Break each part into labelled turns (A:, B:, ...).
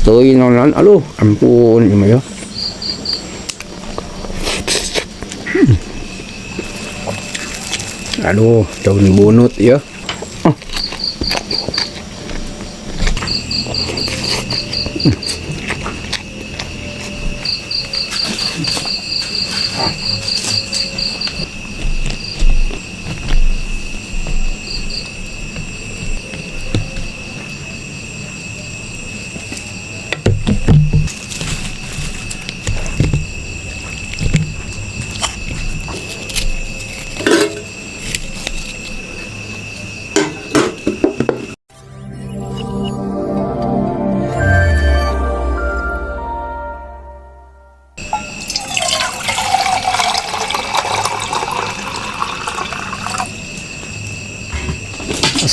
A: teuing naon, aduh ampun ieu mah ya. Aduh, daun bunut ya.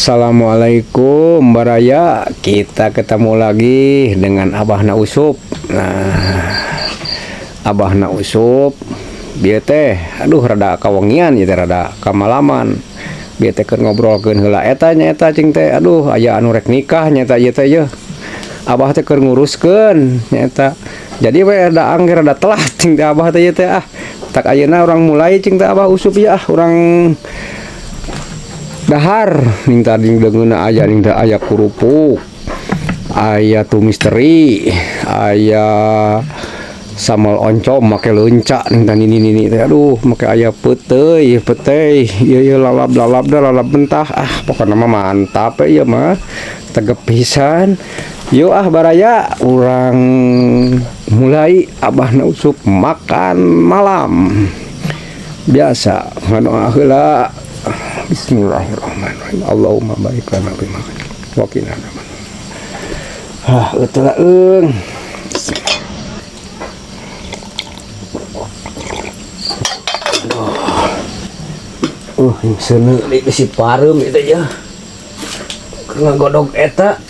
A: Assalamualaikum Baraya, kita ketemu lagi dengan Abah na usup. Nah, Abah na usup bieu teh aduh rada kawengian ieu teh rada kamalaman. Bieu teh keur ngobrolkeun heula eta nyaeta cing teh aduh aya anu rek nikah nyaeta ieu teh yeuh. Abah teh keur nguruskeun nyaeta. Jadi we rada angger rada telat cing teh Abah teh ieu teh tak ayeuna urang mulai cing teh Abah usup ya urang dahar ning tadi deungeuna aya ning teh aya kurupuk, aya tumis teri, aya sambal oncom make leunca ning tadi nini teh aduh make aya peuteuy ieu lalap mentah pokona mah mantap ieu mah tegep pisan. Yuk baraya urang mulai Abahna usup makan malam biasa nganoa heula. Bismillahirrahmanirrahim. Allahumma barik lana fi ma wa qina adzabannar. Eueuh eung. Seuneu di si pareum eta ya. Keur ngagodog eta.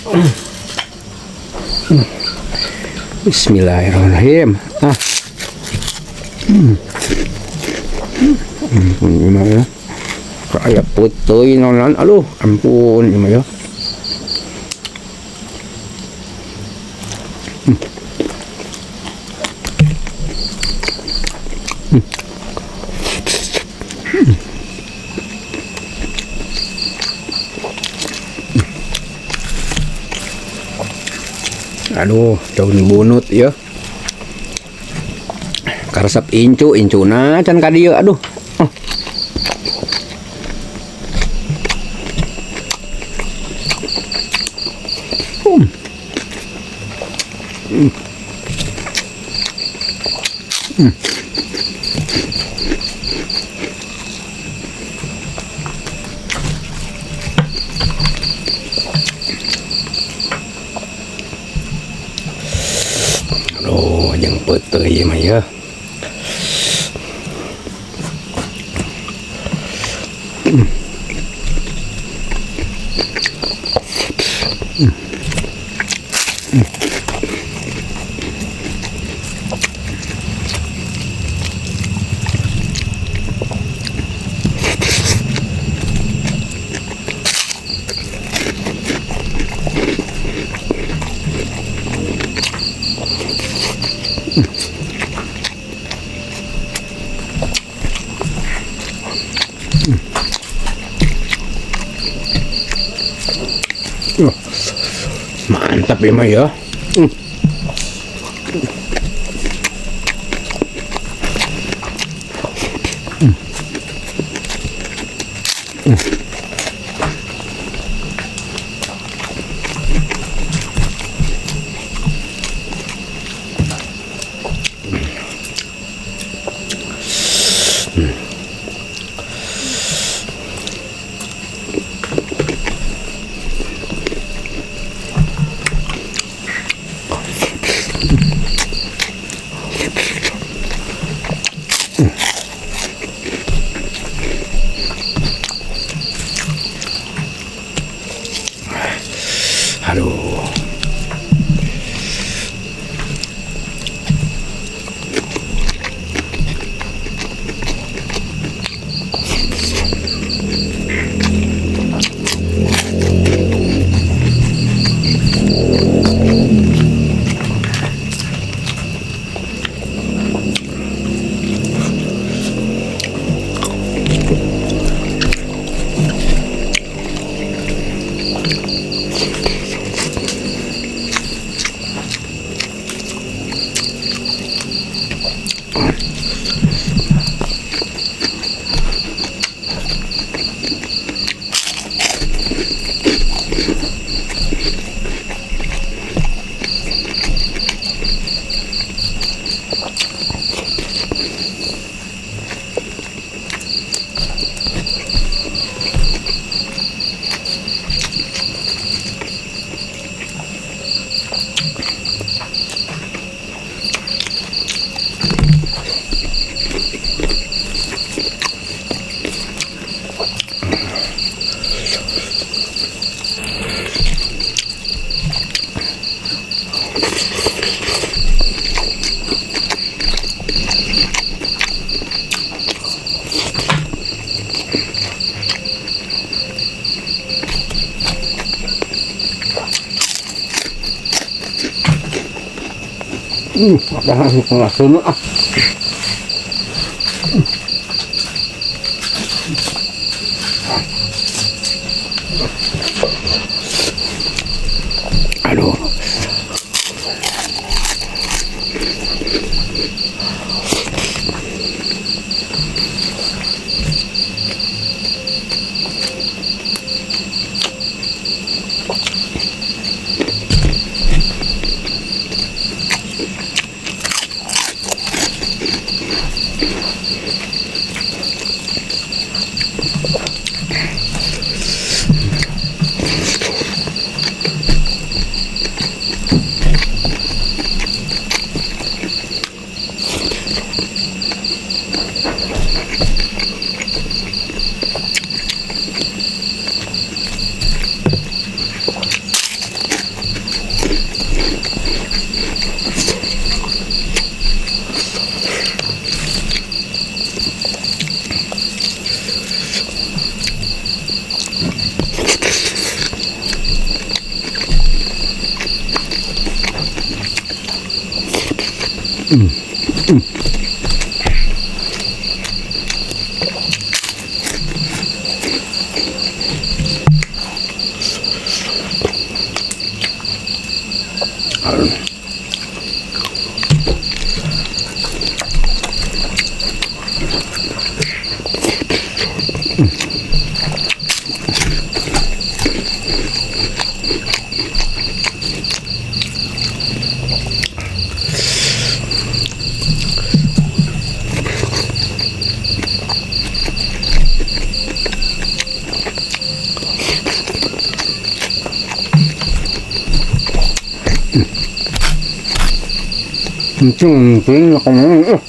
A: Bismillahirrahmanirrahim. Gimana? Aya puteuy naon, aduh ampun ieu mah ya. Aduh, daun bunut ya. Karesep incuna can ka dieu aduh. Aduh, jeung peuteuy mah ya. Mantap ya mah ya. Ada langsung ah. Aduh. Penting kamu.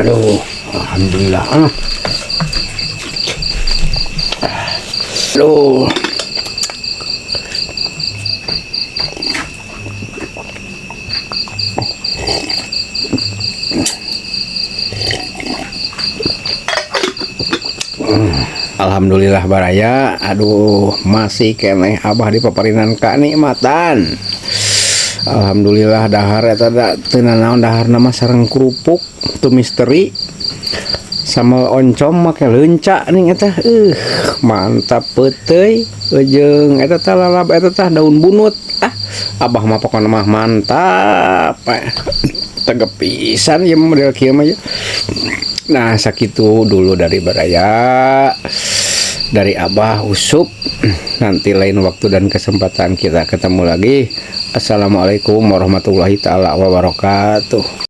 A: Aduh, alhamdulillah. Aduh. Alhamdulillah baraya. Aduh, masih keneh Abah di paparinan kanikmatan. Alhamdulillah dahar eta da teu nanaon dahar nama sareng kerupuk, tumis teri, sambal oncom make leunca ning eta. Mantap peuteuy. Jeung eta teh lalap eta teh daun bunut. Abah mah pokona mah mantap. Tegep pisan ieu model kieu mah. Nah, sakitu dulu dari baraya, dari Abah Usup. Nanti lain waktu dan kesempatan kita ketemu lagi. Assalamualaikum warahmatullahi taala wabarakatuh.